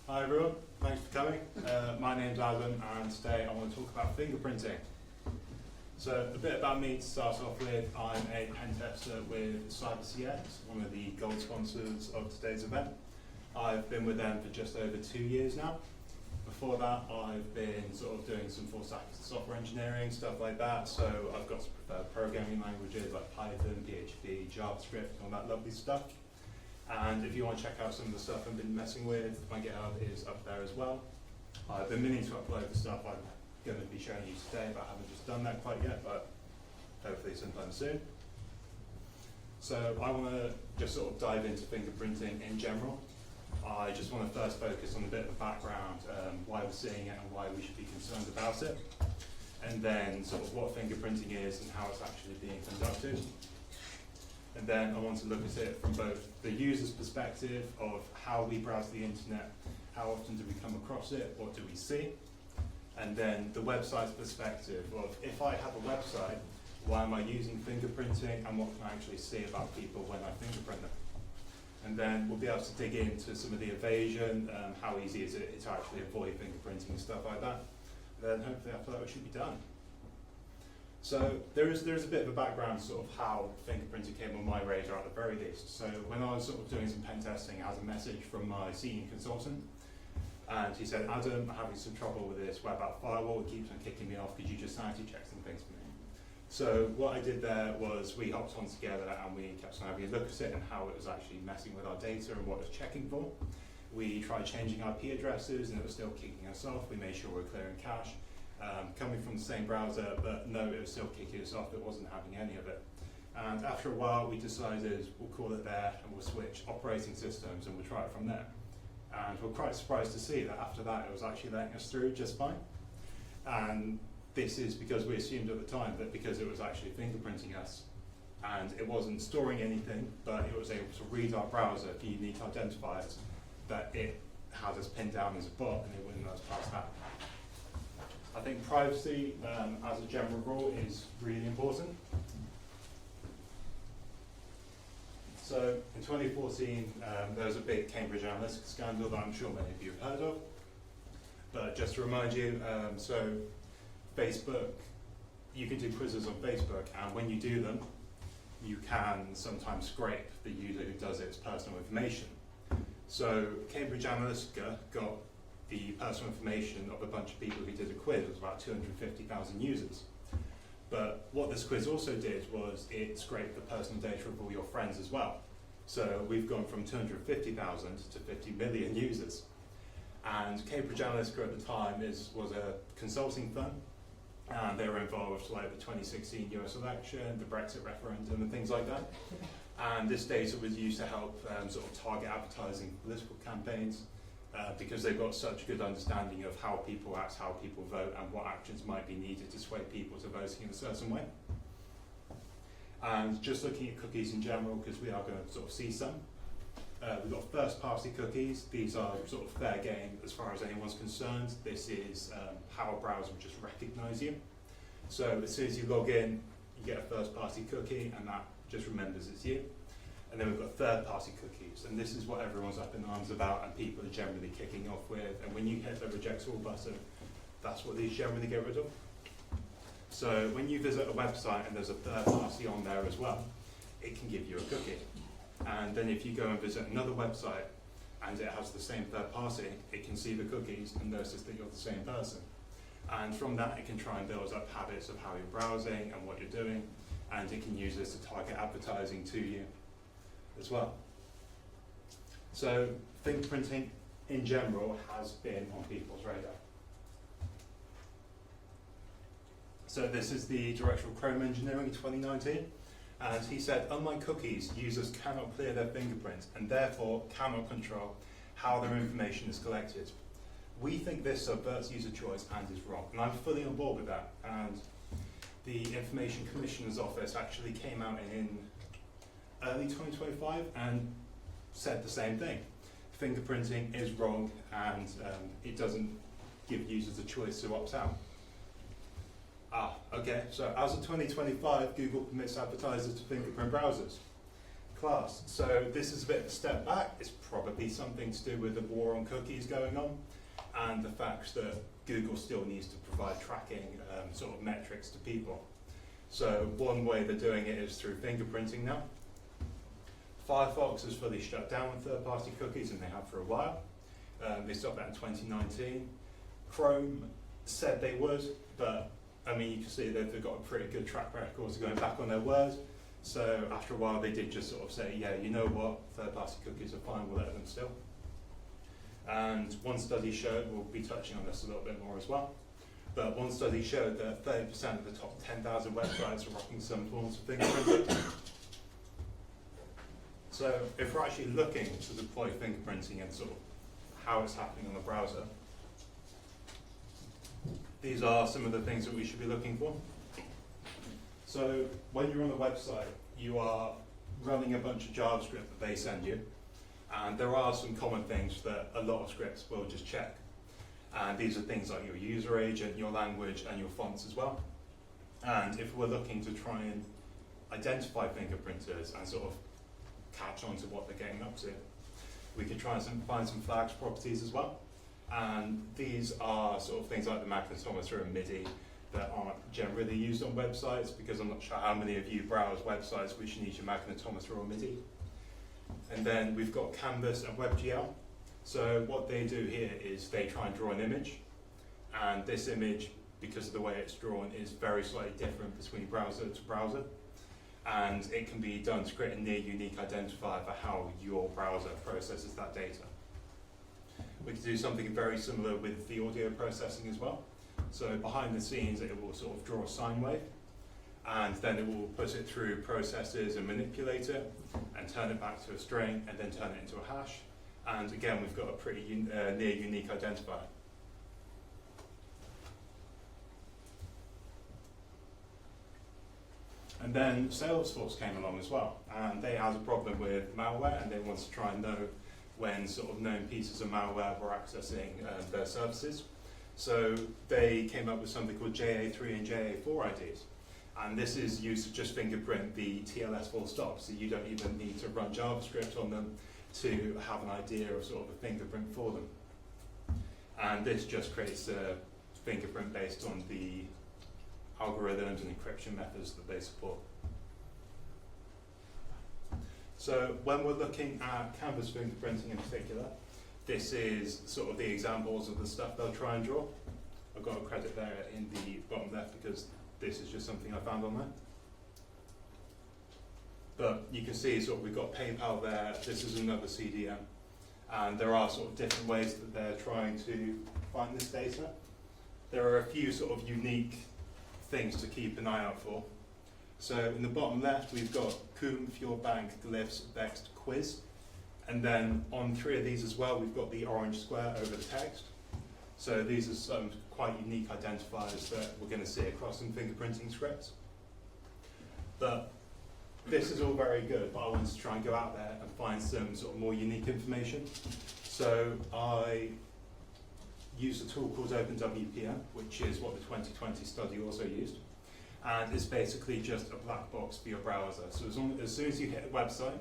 Hi everyone, thanks for coming. My name's Adam and today I want to talk about fingerprinting. So a bit about me to start off with. I'm a pen tester with CyberCX, one of the gold sponsors of today's event. I've been with them for just over 2 years now. Before that I've been sort of doing some full stack software engineering, stuff like that. So I've got some preferred programming languages like Python, PHP, JavaScript, all that lovely stuff. And if you want to check out some of the stuff I've been messing with, my GitHub is up there as well. I've been meaning to upload the stuff I'm going to be showing you today, but I haven't just done that quite yet, but hopefully sometime soon. So I want to just sort of dive into fingerprinting in general. I just want to first focus on a bit of a background, why we're seeing it and why we should be concerned about it. And then sort of what fingerprinting is and how it's actually being conducted. And then I want to look at it from both the user's perspective of how we browse the internet, how often do we come across it, what do we see, and then the website's perspective of if I have a website, why am I using fingerprinting and what can I actually see about people when I fingerprint them. And then we'll be able to dig into some of the evasion, how easy is it to actually avoid fingerprinting and stuff like that. Then hopefully after that we should be done. So there is a bit of a background sort of how fingerprinting came on my radar at the very least. So when I was sort of doing some pen testing, I had a message from my senior consultant, and he said, Adam, I'm having some trouble with this web app firewall, it keeps on kicking me off, could you just sanity check some things for me? So what I did there was we hopped on together and we kept on having a look at it and how it was actually messing with our data and what it was checking for. We tried changing IP addresses and it was still kicking us off. We made sure we were clearing cache. Coming from the same browser, but no, it was still kicking us off, it wasn't having any of it. And after a while we decided we'll call it there and we'll switch operating systems and we'll try it from there. And we're quite surprised to see that after that it was actually letting us through just fine. And this is because we assumed at the time that because it was actually fingerprinting us and it wasn't storing anything, but it was able to read our browser for unique identifiers, that it had us pinned down as a bot and it wouldn't let us pass that. I think privacy, as a general rule, is really important. So in 2014, there was a big Cambridge Analytica scandal that I'm sure many of you have heard of. But just to remind you, so Facebook, you can do quizzes on Facebook, and when you do them, you can sometimes scrape the user who does its personal information. So Cambridge Analytica got the personal information of a bunch of people who did a quiz. It was about 250,000 users. But what this quiz also did was it scraped the personal data of all your friends as well. So we've gone from 250,000 to 50 million users. And Cambridge Analytica at the time was a consulting firm, and they were involved like the 2016 US election, the Brexit referendum and things like that. And this data was used to help sort of target advertising political campaigns. Because they've got such a good understanding of how people act, how people vote, and what actions might be needed to sway people to voting in a certain way. And just looking at cookies in general, because we are going to sort of see some. We've got first-party cookies. These are sort of fair game as far as anyone's concerned. This is how a browser will just recognise you. So as soon as you log in, you get a first-party cookie, and that just remembers it's you. And then we've got third-party cookies, and this is what everyone's up in arms about and people are generally kicking off with. And when you hit the reject all button, that's what these generally get rid of. So when you visit a website and there's a third party on there as well, it can give you a cookie. And then if you go and visit another website and it has the same third party, it can see the cookies and notice that you're the same person. And from that, it can try and build up habits of how you're browsing and what you're doing, and it can use this to target advertising to you as well. So fingerprinting in general has been on people's radar. So this is the director of Chrome Engineering in 2019, and he said, unlike cookies, users cannot clear their fingerprints and therefore cannot control how their information is collected. We think this subverts user choice and is wrong, and I'm fully on board with that. And the Information Commissioner's Office actually came out in early 2025 and said the same thing. Fingerprinting is wrong and it doesn't give users a choice to opt out. Okay, so as of 2025, Google permits advertisers to fingerprint browsers. class. So this is a bit of a step back. It's probably something to do with the war on cookies going on and the fact that Google still needs to provide tracking sort of metrics to people. So one way they're doing it is through fingerprinting now. Firefox has fully shut down third-party cookies, and they have for a while. They stopped that in 2019. Chrome said they would, but I mean, you can see they've got a pretty good track record of going back on their word. So after a while, they did just sort of say, yeah, you know what, third-party cookies are fine, we'll let them still. And one study showed, we'll be touching on this a little bit more as well, but one study showed that 30% of the top 10,000 websites are rocking some forms of fingerprinting. So if we're actually looking to deploy fingerprinting and sort of how it's happening on the browser, these are some of the things that we should be looking for. So when you're on the website, you are running a bunch of JavaScript that they send you, and there are some common things that a lot of scripts will just check. And these are things like your user agent, your language, and your fonts as well. And if we're looking to try and identify fingerprinters and sort of catch on to what they're getting up to, we could try and find some flags properties as well. And these are sort of things like the magnetometer and MIDI that aren't generally used on websites, because I'm not sure how many of you browse websites which need your magnetometer or MIDI. And then we've got Canvas and WebGL. So what they do here is they try and draw an image, and this image, because of the way it's drawn, is very slightly different between browser to browser. And it can be done to create a near unique identifier for how your browser processes that data. We can do something very similar with the audio processing as well. So behind the scenes, it will sort of draw a sine wave, and then it will put it through processes and manipulate it, and turn it back to a string, and then turn it into a hash. And again, we've got a pretty near unique identifier. And then Salesforce came along as well, and they had a problem with malware, and they wanted to try and know when sort of known pieces of malware were accessing their services. So they came up with something called JA3 and JA4 IDs. And this is used to just fingerprint the TLS full stop, so you don't even need to run JavaScript on them to have an idea of sort of a fingerprint for them. And this just creates a fingerprint based on the algorithms and encryption methods that they support. So when we're looking at canvas fingerprinting in particular, this is sort of the examples of the stuff they'll try and draw. I've got a credit there in the bottom left because this is just something I found online. But you can see sort of we've got PayPal there, this is another CDM, and there are sort of different ways that they're trying to find this data. There are a few sort of unique things to keep an eye out for. So in the bottom left, we've got Coom, Fuel Bank, Glyphs, Vext, Quiz. And then on 3 of these as well, we've got the orange square over the text. So these are some quite unique identifiers that we're going to see across some fingerprinting scripts. But this is all very good, but I wanted to try and go out there and find some sort of more unique information. So I used a tool called OpenWPN, which is what the 2020 study also used. And it's basically just a black box for your browser. So as soon as you hit a website,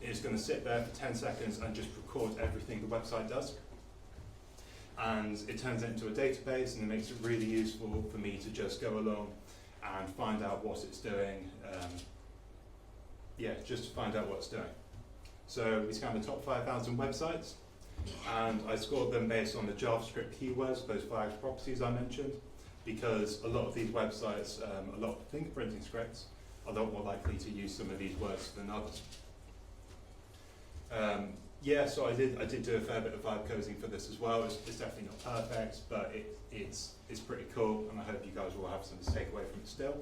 it's going to sit there for 10 seconds and just record everything the website does. And it turns it into a database, and it makes it really useful for me to just go along and find out what it's doing. Just to find out what it's doing. So we scanned the top 5,000 websites, and I scored them based on the JavaScript keywords, those flags properties I mentioned, because a lot of these websites, a lot of fingerprinting scripts, are a lot more likely to use some of these words than others. So I did do a fair bit of vibe coding for this as well. It's definitely not perfect, but it's pretty cool, and I hope you guys will have something to take away from it still.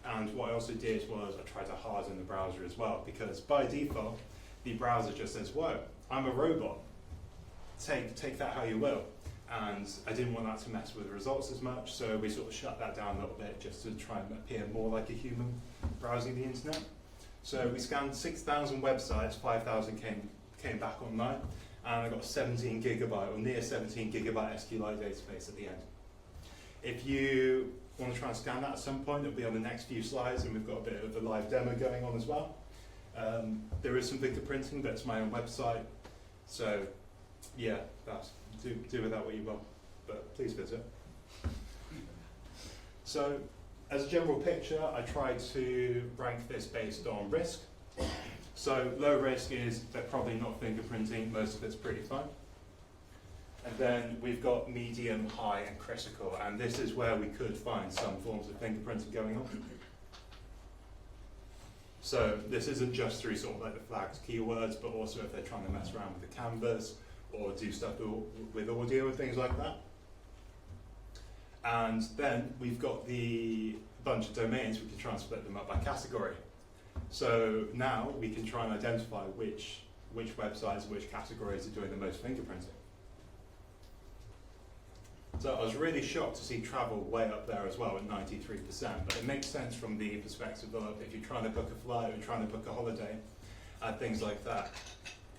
And what I also did was I tried to harden the browser as well, because by default, the browser just says, whoa, I'm a robot. Take that how you will. And I didn't want that to mess with the results as much, so we sort of shut that down a little bit just to try and appear more like a human browsing the internet. So we scanned 6,000 websites, 5,000 came back online, and I got a 17 gigabyte or near 17 gigabyte SQLite database at the end. If you want to try and scan that at some point, it'll be on the next few slides, and we've got a bit of a live demo going on as well. There is some fingerprinting, that's my own website. So yeah, do with that what you will, but please visit. So as a general picture, I try to rank this based on risk. So low risk is they're probably not fingerprinting, most of it's pretty fine. And then we've got medium, high, and critical, and this is where we could find some forms of fingerprinting going on. So this isn't just through sort of like the flagged keywords, but also if they're trying to mess around with the canvas or do stuff with audio and things like that. And then we've got the bunch of domains, we can try and split them up by category. So now we can try and identify which websites, which categories are doing the most fingerprinting. So I was really shocked to see travel way up there as well at 93%, but it makes sense from the perspective of if you're trying to book a flight or trying to book a holiday, things like that,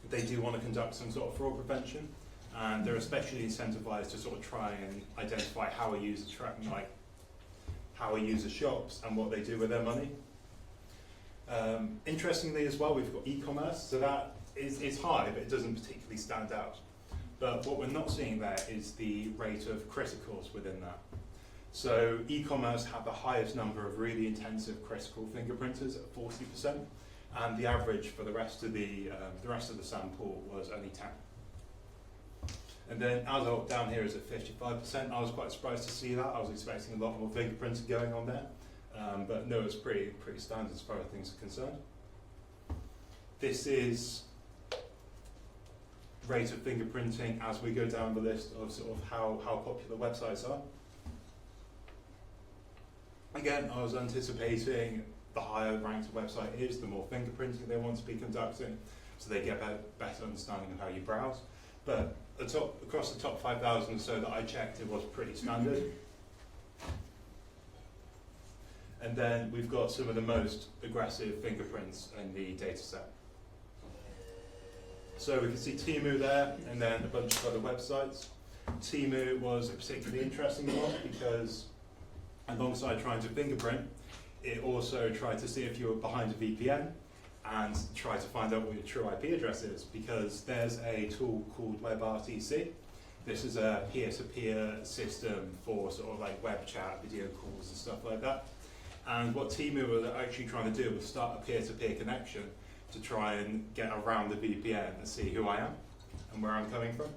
they do want to conduct some sort of fraud prevention, and they're especially incentivized to sort of try and identify how a user how a user shops and what they do with their money. Interestingly as well, we've got e-commerce, so that is high, but it doesn't particularly stand out. But what we're not seeing there is the rate of criticals within that. So e-commerce have the highest number of really intensive critical fingerprinters at 40%, and the average for the rest of the sample was only 10. And then adult down here is at 55%. I was quite surprised to see that. I was expecting a lot more fingerprinting going on there, but no, it's pretty standard as far as things are concerned. This is rate of fingerprinting as we go down the list of sort of how popular websites are. Again, I was anticipating the higher ranked a website is, the more fingerprinting they want to be conducting, so they get a better understanding of how you browse. But across the top 5,000 or so that I checked, it was pretty standard. And then we've got some of the most aggressive fingerprints in the data set. So we can see Temu there, and then a bunch of other websites. Temu was a particularly interesting one because alongside trying to fingerprint, it also tried to see if you were behind a VPN and try to find out what your true IP address is, because there's a tool called WebRTC. This is a peer-to-peer system for sort of like web chat, video calls and stuff like that. And what Temu were actually trying to do was start a peer-to-peer connection to try and get around the VPN and see who I am and where I'm coming from.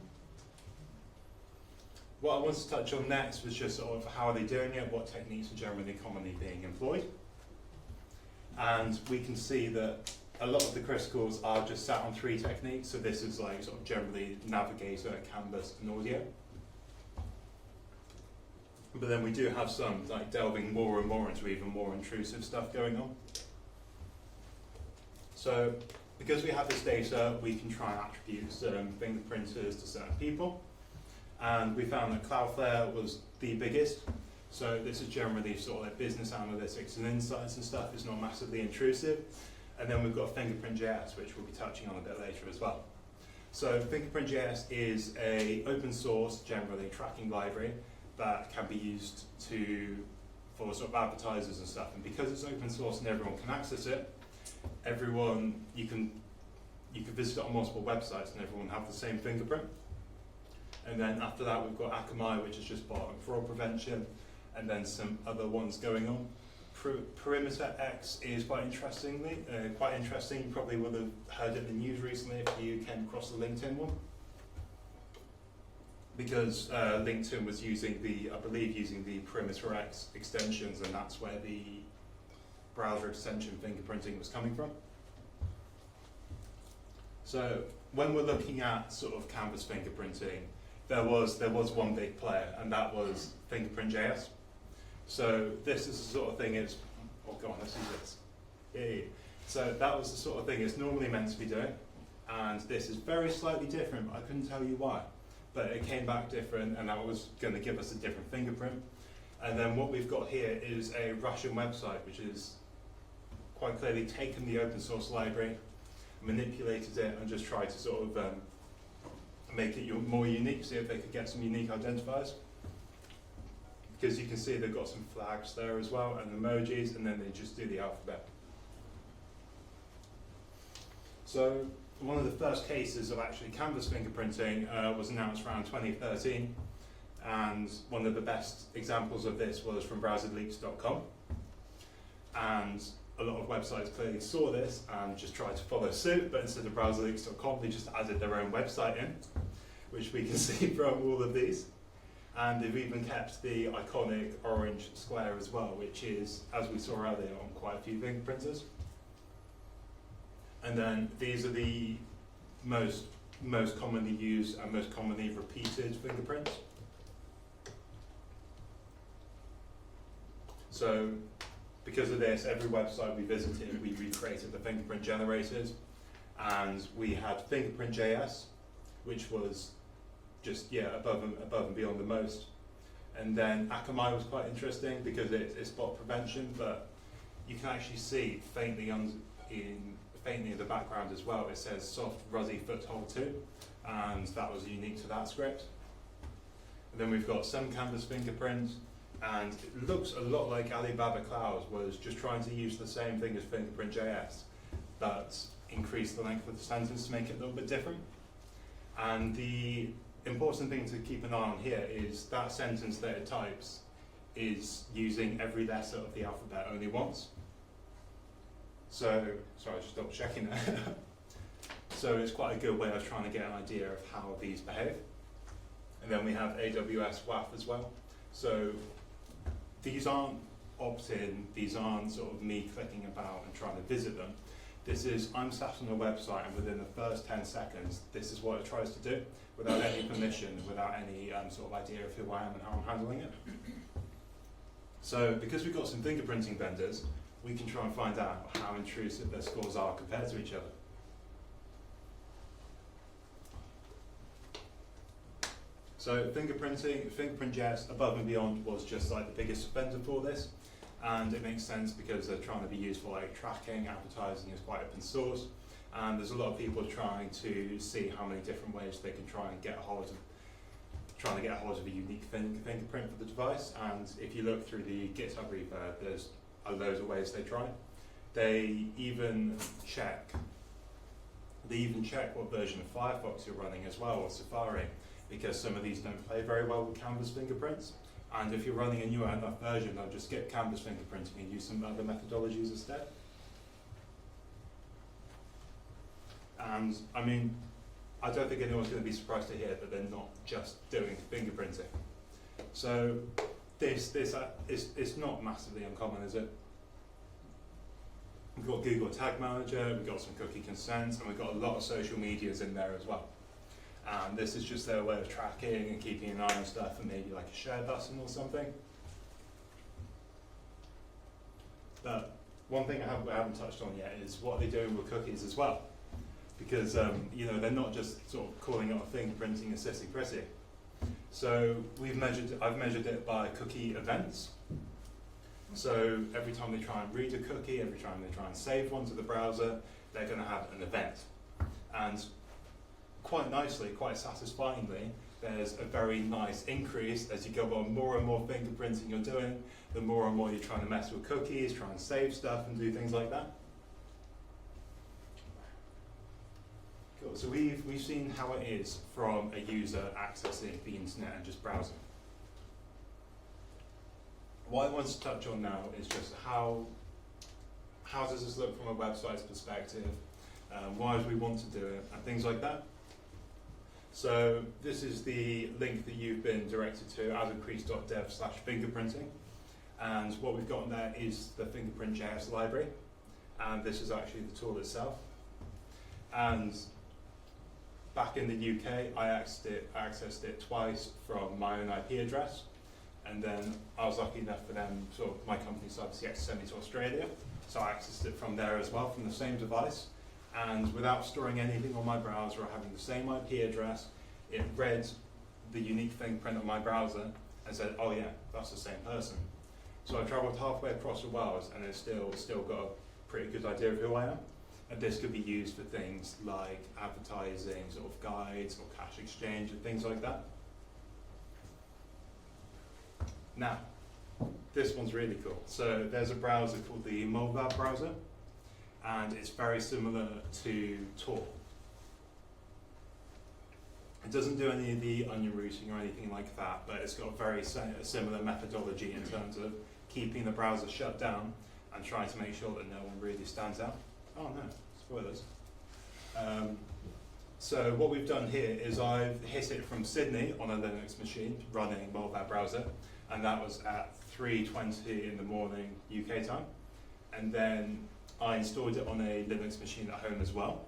What I wanted to touch on next was just sort of how are they doing it, what techniques are generally commonly being employed. And we can see that a lot of the criticals are just sat on 3 techniques, so this is like sort of generally navigator, canvas and audio. But then we do have some like delving more and more into even more intrusive stuff going on. So because we have this data, we can try and attribute certain fingerprinters to certain people. And we found that Cloudflare was the biggest. So this is generally sort of like business analytics and insights and stuff. It's not massively intrusive. And then we've got Fingerprint.js, which we'll be touching on a bit later as well. So Fingerprint.js is an open source, generally tracking library that can be used for sort of advertisers and stuff. And because it's open source and everyone can access it, you can visit it on multiple websites and everyone have the same fingerprint. And then after that we've got Akamai, which is just bot and fraud prevention, and then some other ones going on. Perimeter X is quite interesting. You probably would have heard it in the news recently if you came across the LinkedIn one, because LinkedIn was using I believe using the Perimeter X extensions, and that's where the browser extension fingerprinting was coming from. So when we're looking at sort of canvas fingerprinting, there was one big player, and that was Fingerprint.js. So this is the sort of thing oh god, let's use this. Yeah. So that was the sort of thing it's normally meant to be doing, and this is very slightly different, but I couldn't tell you why. But it came back different, and that was going to give us a different fingerprint. And then what we've got here is a Russian website, which is quite clearly taken the open source library, manipulated it, and just tried to sort of make it more unique, see if they could get some unique identifiers. Because you can see they've got some flags there as well, and emojis, and then they just do the alphabet. So one of the first cases of actually canvas fingerprinting was announced around 2013, and one of the best examples of this was from browserleaks.com. And a lot of websites clearly saw this and just tried to follow suit, but instead of browserleaks.com, they just added their own website in, which we can see from all of these. And they've even kept the iconic orange square as well, which is, as we saw earlier, on quite a few fingerprinters. And then these are the most commonly used and most commonly repeated fingerprints. So because of this, every website we visited, we recreated the fingerprint generators, and we had fingerprint.js, which was just above and beyond the most. And then Akamai was quite interesting because it's bot prevention, but you can actually see faintly in the background as well, it says soft ruzzy foothold 2, and that was unique to that script. And then we've got some canvas fingerprints, and it looks a lot like Alibaba Cloud was just trying to use the same thing as fingerprint.js, but increase the length of the sentence to make it a little bit different. And the important thing to keep an eye on here is that sentence that it types is using every letter of the alphabet only once. So, sorry, just double checking there. So it's quite a good way of trying to get an idea of how these behave. And then we have AWS WAF as well. So these aren't opt-in, these aren't sort of me clicking about and trying to visit them. This is, I'm sat on a website, and within the first 10 seconds, this is what it tries to do, without any permission, without any sort of idea of who I am and how I'm handling it. So because we've got some fingerprinting vendors, we can try and find out how intrusive their scores are compared to each other. So fingerprint.js above and beyond was just like the biggest vendor for this, and it makes sense because they're trying to be used for like tracking. Advertising is quite open source, and there's a lot of people trying to see how many different ways they can try and get a hold of a unique fingerprint for the device. And if you look through the GitHub repo, there's loads of ways they try. They even check what version of Firefox you're running as well, or Safari, because some of these don't play very well with canvas fingerprints. And if you're running a newer enough version, they'll just skip canvas fingerprinting and use some other methodologies instead. And I mean, I don't think anyone's going to be surprised to hear that they're not just doing fingerprinting. So this is not massively uncommon, is it? We've got Google Tag Manager, we've got some cookie consent, and we've got a lot of social medias in there as well. And this is just their way of tracking and keeping an eye on stuff, and maybe like a share button or something. But one thing I haven't touched on yet is what they're doing with cookies as well. Because they're not just sort of calling it a fingerprinting assisting pretty. So I've measured it by cookie events. So every time they try and read a cookie, every time they try and save one to the browser, they're going to have an event. And quite nicely, quite satisfyingly, there's a very nice increase as you go on. More and more fingerprinting you're doing, the more and more you're trying to mess with cookies, try and save stuff and do things like that. Cool. So we've seen how it is from a user accessing the internet and just browsing. What I want to touch on now is just how does this look from a website's perspective, why do we want to do it, and things like that. So this is the link that you've been directed to, crease.dev/fingerprinting, and what we've got in there is the fingerprint.js library, and this is actually the tool itself. And back in the UK, I accessed it twice from my own IP address, and then I was lucky enough for them, my company CyberCX sent me to Australia, so I accessed it from there as well, from the same device. And without storing anything on my browser or having the same IP address, it read the unique fingerprint on my browser and said, oh yeah, that's the same person. So I travelled halfway across the world, and it's still got a pretty good idea of who I am. And this could be used for things like advertising, sort of guides or cash exchange and things like that. Now, this one's really cool. So there's a browser called the Mobile browser, and it's very similar to Tor. It doesn't do any of the onion routing or anything like that, but it's got a very similar methodology in terms of keeping the browser shut down and trying to make sure that no one really stands out. Oh no, spoilers. So what we've done here is I've hit it from Sydney on a Linux machine running mobile browser, and that was at 3:20 in the morning UK time. And then I installed it on a Linux machine at home as well,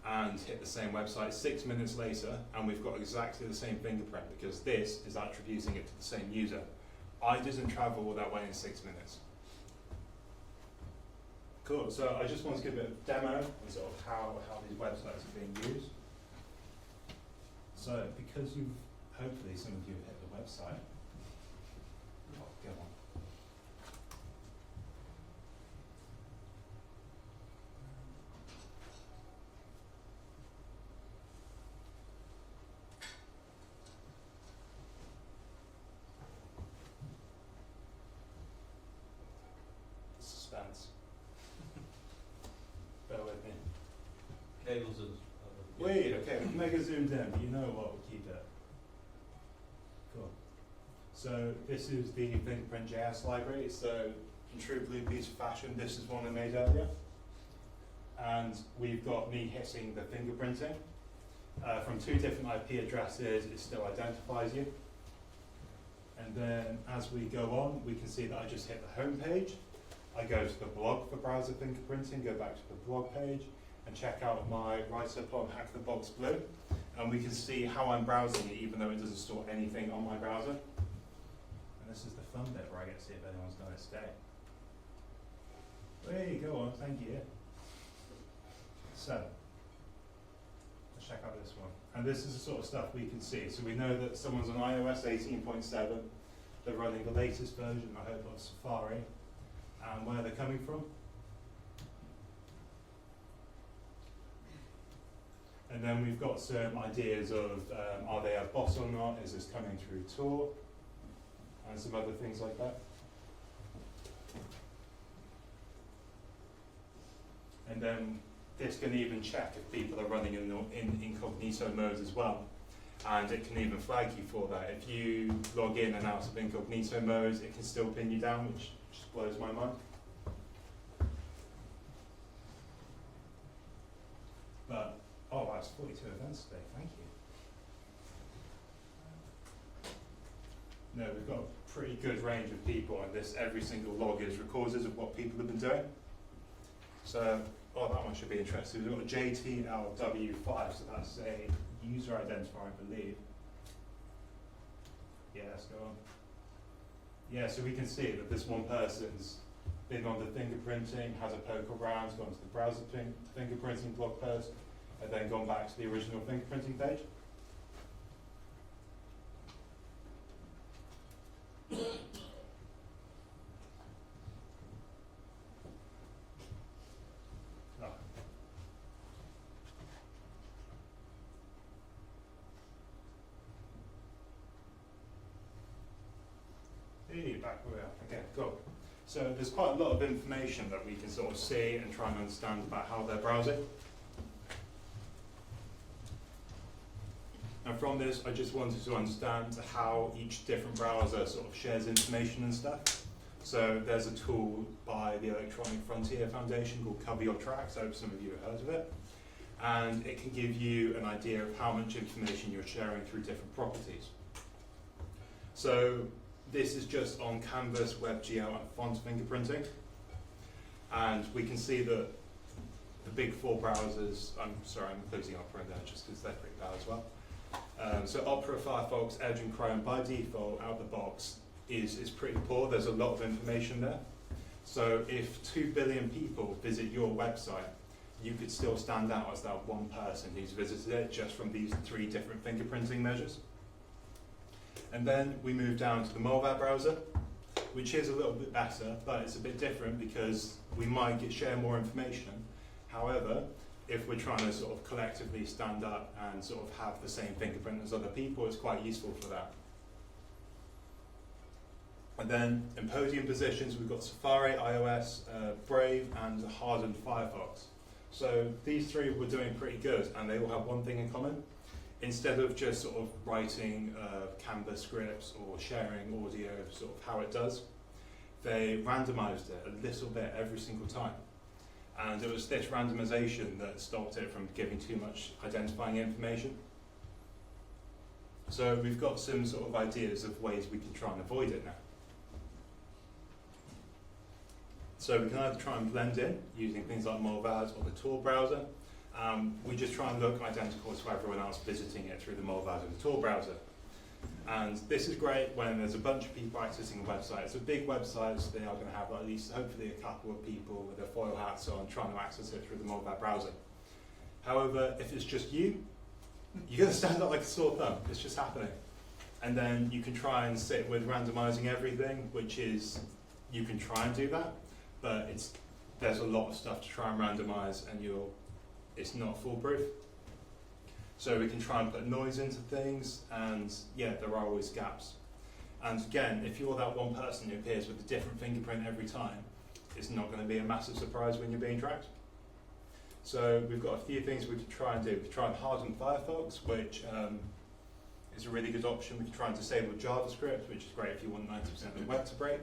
and hit the same website 6 minutes later, and we've got exactly the same fingerprint because this is attributing it to the same user. I didn't travel all that way in 6 minutes. Cool, so I just want to give a bit of demo and sort of how these websites are being used. So because hopefully some of you have hit the website. Oh, go on. Suspense. Bear with me. Cables and. Wait, okay, we can make it zoomed in, but you know what, we'll keep it. Cool. So this is the fingerprint.js library. So in true Bluebees fashion, this is one I made earlier. And we've got me hitting the fingerprinting. From 2 different IP addresses, it still identifies you. And then as we go on, we can see that I just hit the home page. I go to the blog for browser fingerprinting, go back to the blog page, and check out my write-up on Hack the Box Blue. And we can see how I'm browsing it, even though it doesn't store anything on my browser. And this is the fun bit where I get to see if anyone's done it today. Hey, go on, thank you. So, let's check out this one. And this is the sort of stuff we can see. So we know that someone's on iOS 18.7. They're running the latest version, I hope, of Safari. And where they're coming from. And then we've got some ideas of are they a bot or not? Is this coming through Tor? And some other things like that. And then this can even check if people are running in incognito mode as well. And it can even flag you for that. If you log in and out of incognito mode, it can still pin you down, which just blows my mind. But, oh, that's 42 events today, thank you. No, we've got a pretty good range of people, and this every single log is recorded of what people have been doing. So, oh, that one should be interesting. We've got a JTLW5, so that's a user identifier, I believe. Yeah, let's go on. Yeah, so we can see that this one person's been on the fingerprinting, has a poke around, gone to the browser fingerprinting blog post, and then gone back to the original fingerprinting page. Oh. Hey, back where we are. Okay, cool. So there's quite a lot of information that we can sort of see and try and understand about how they're browsing. And from this, I just wanted to understand how each different browser sort of shares information and stuff. So there's a tool by the Electronic Frontier Foundation called Cover Your Tracks. I hope some of you have heard of it. And it can give you an idea of how much information you're sharing through different properties. So this is just on Canvas, WebGL, and font fingerprinting. And we can see that the big 4 browsers, I'm closing Opera in there just because they're pretty bad as well. So Opera, Firefox, Edge, and Chrome by default out of the box is pretty poor. There's a lot of information there. So if 2 billion people visit your website, you could still stand out as that one person who's visited it just from these 3 different fingerprinting measures. And then we move down to the mobile browser, which is a little bit better, but it's a bit different because we might share more information. However, if we're trying to sort of collectively stand up and sort of have the same fingerprint as other people, it's quite useful for that. And then in podium positions, we've got Safari, iOS, Brave, and hardened Firefox. So these three were doing pretty good, and they all have one thing in common. Instead of just sort of writing Canvas scripts or sharing audio, sort of how it does, they randomized it a little bit every single time. And it was this randomization that stopped it from giving too much identifying information. So we've got some sort of ideas of ways we can try and avoid it now. So we can either try and blend in using things like Molvaz or the Tor browser. We just try and look identical to everyone else visiting it through the Molvaz or the Tor browser. And this is great when there's a bunch of people accessing a website. It's a big website, so they are going to have at least hopefully a couple of people with their foil hats on trying to access it through the Molvaz browser. However, if it's just you, you're going to stand up like a sore thumb. It's just happening. And then you can try and sit with randomizing everything, which is, you can try and do that, but there's a lot of stuff to try and randomize, and it's not foolproof. So we can try and put noise into things, and yeah, there are always gaps. And again, if you're that one person who appears with a different fingerprint every time, it's not going to be a massive surprise when you're being tracked. So we've got a few things we could try and do. We could try and harden Firefox, which is a really good option. We could try and disable JavaScript, which is great if you want 90% of the web to break.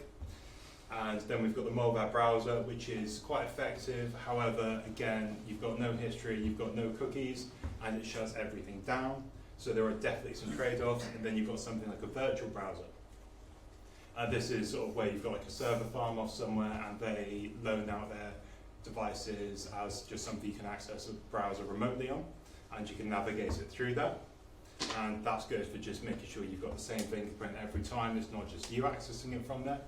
And then we've got the Molvaz browser, which is quite effective. However, again, you've got no history, you've got no cookies, and it shuts everything down. So there are definitely some trade-offs. And then you've got something like a virtual browser. And this is sort of where you've got like a server farm off somewhere, and they loan out their devices as just something you can access a browser remotely on, and you can navigate it through that. And that's good for just making sure you've got the same fingerprint every time. It's not just you accessing it from there,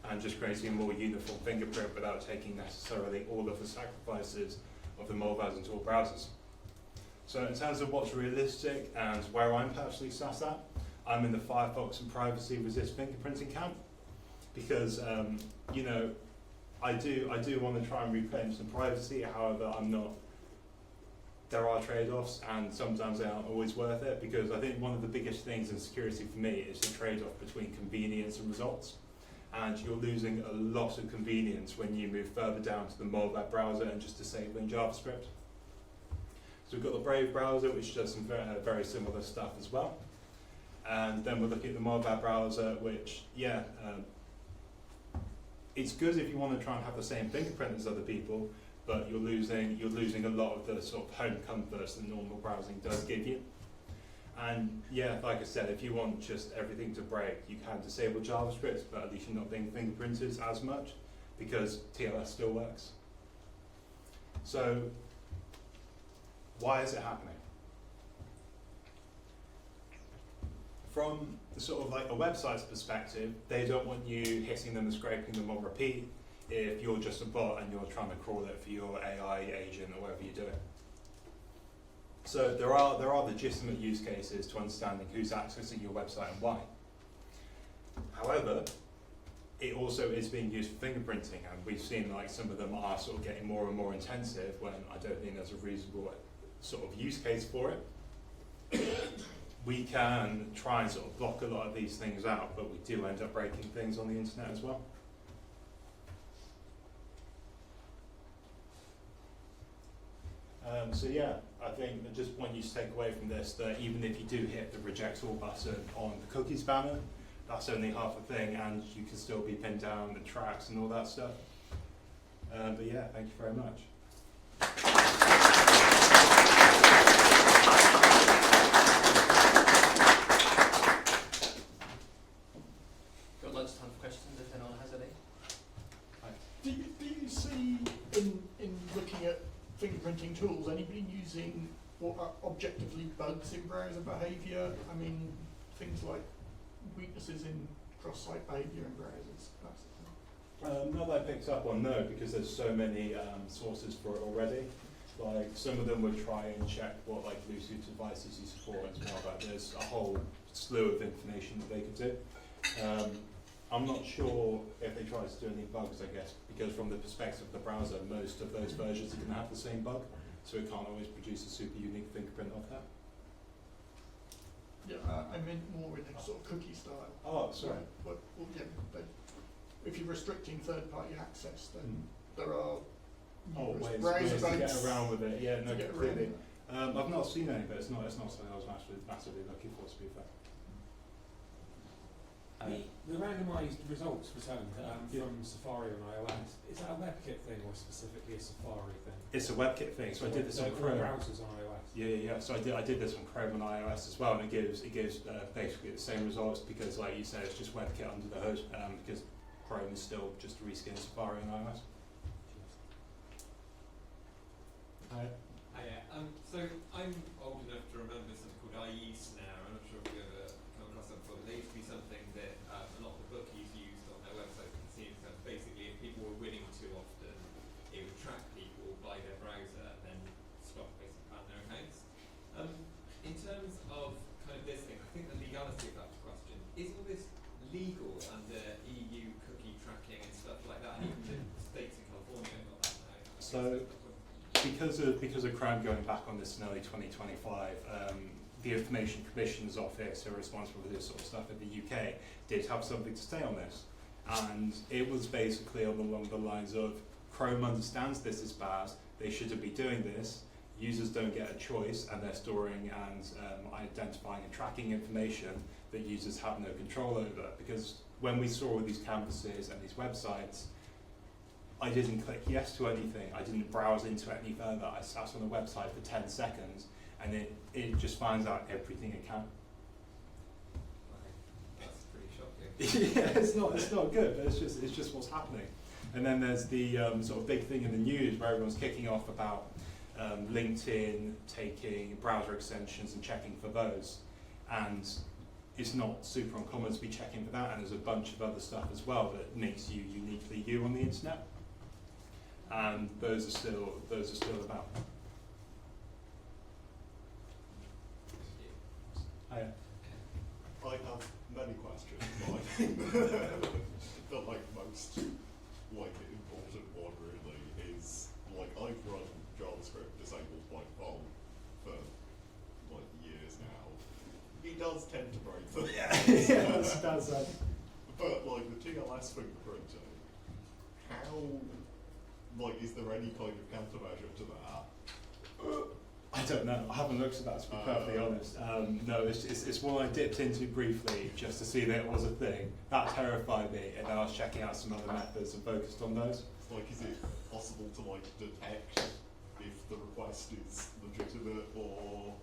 and just creating a more uniform fingerprint without taking necessarily all of the sacrifices of the Molvaz and Tor browsers. So in terms of what's realistic and where I'm personally sat at, I'm in the Firefox and privacy resist fingerprinting camp, because you know, I do want to try and reclaim some privacy. However, there are trade-offs, and sometimes they aren't always worth it, because I think one of the biggest things in security for me is the trade-off between convenience and results. And you're losing a lot of convenience when you move further down to the Molvaz browser and just disabling JavaScript. So we've got the Brave browser, which does some very similar stuff as well. And then we're looking at the Molvaz browser, which, yeah, it's good if you want to try and have the same fingerprint as other people, but you're losing a lot of the sort of home comforts that normal browsing does give you. And yeah, like I said, if you want just everything to break, you can disable JavaScript, but at least you're not being fingerprinted as much, because TLS still works. So why is it happening? From the sort of like a website's perspective, they don't want you hitting them and scraping them on repeat if you're just a bot and you're trying to crawl it for your AI agent or whatever you're doing. So there are legitimate use cases to understanding who's accessing your website and why. However, it also is being used for fingerprinting, and we've seen like some of them are sort of getting more and more intensive when I don't think there's a reasonable sort of use case for it. We can try and sort of block a lot of these things out, but we do end up breaking things on the internet as well. So yeah, I think I just want you to take away from this that even if you do hit the reject all button on the cookies banner, that's only half a thing, and you can still be pinned down the tracks and all that stuff. But yeah, thank you very much. Got loads of time for questions if anyone has any. Do you see in looking at fingerprinting tools, anybody using what are objectively bugs in browser behaviour? I mean, things like weaknesses in cross-site behaviour in browsers. Not that I picked up on, no, because there's so many sources for it already. Like some of them would try and check what like Bluetooth devices you support as well, but there's a whole slew of information that they could do. I'm not sure if they try to do any bugs, I guess, because from the perspective of the browser, most of those versions are going to have the same bug, so it can't always produce a super unique fingerprint of that. Yeah, I meant more in a sort of cookie style. Oh, sorry. Well, yeah, if you're restricting third-party access, then Mm. there are Oh, numerous ways browser to get bugs around with it. Yeah, no, to get around completely. it. I've not seen any, but it's not something I was massively looking for, to be fair. The randomised results returned Yeah. from Safari on iOS, is that a WebKit thing or specifically a Safari thing? It's a WebKit thing, so I did this on All Chrome. browsers on iOS. Yeah. So I did this on Chrome and iOS as well, and it gives basically the same results because, like you said, it's just WebKit under the hood. Because Chrome is still just reskin Safari on iOS. Hi. So I'm old enough to remember something called IE Snare. I'm not sure if you ever come across that before, but they used to be something that a lot of the bookies used on their website to consume stuff. Basically, if people were winning too often, it would track people by their browser and then stop basically ban their accounts. In terms of kind of this thing, I think the legality of that's a question. Is all this legal under EU cookie tracking and stuff like that? And even the states in California have got that now. So, because of Chrome going back on this in early 2025, the Information Commissioner's Office, who are responsible for this sort of stuff in the UK, did have something to say on this. And it was basically along the lines of, Chrome understands this is bad, they shouldn't be doing this, users don't get a choice, and they're storing and identifying and tracking information that users have no control over. Because when we saw all these canvases and these websites, I didn't click yes to anything, I didn't browse into it any further, I sat on the website for 10 seconds and it just finds out everything it can. That's pretty shocking. Yeah, it's not good, but it's just what's happening. And then there's the sort of big thing in the news where everyone's kicking off about LinkedIn taking browser extensions and checking for those. And it's not super uncommon to be checking for that, and there's a bunch of other stuff as well that makes you uniquely you on the internet. And those are still about. Hiya. I have many questions, but I feel like most important one really is I've run JavaScript disabled by default for years now. It does tend to break things. Yeah, that's But the TLS fingerprinting, how is there any kind of countermeasure to that? I don't know. I haven't looked at that, to be perfectly honest. No, it's one I dipped into briefly just to see that it was a thing. That terrified me, and then I was checking out some other methods and focused on those. Is it possible to detect if the request is legitimate or?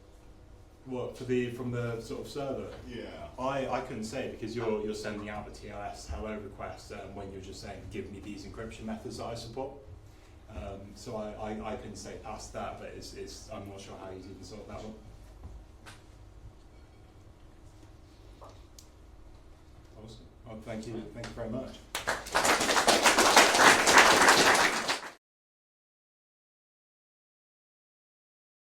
What from the sort of server? Yeah. I couldn't say because you're sending out the TLS hello request when you're just saying give me these encryption methods that I support. So I couldn't say past that, but I'm not sure how you can solve that one. Awesome. Oh, thank you very much.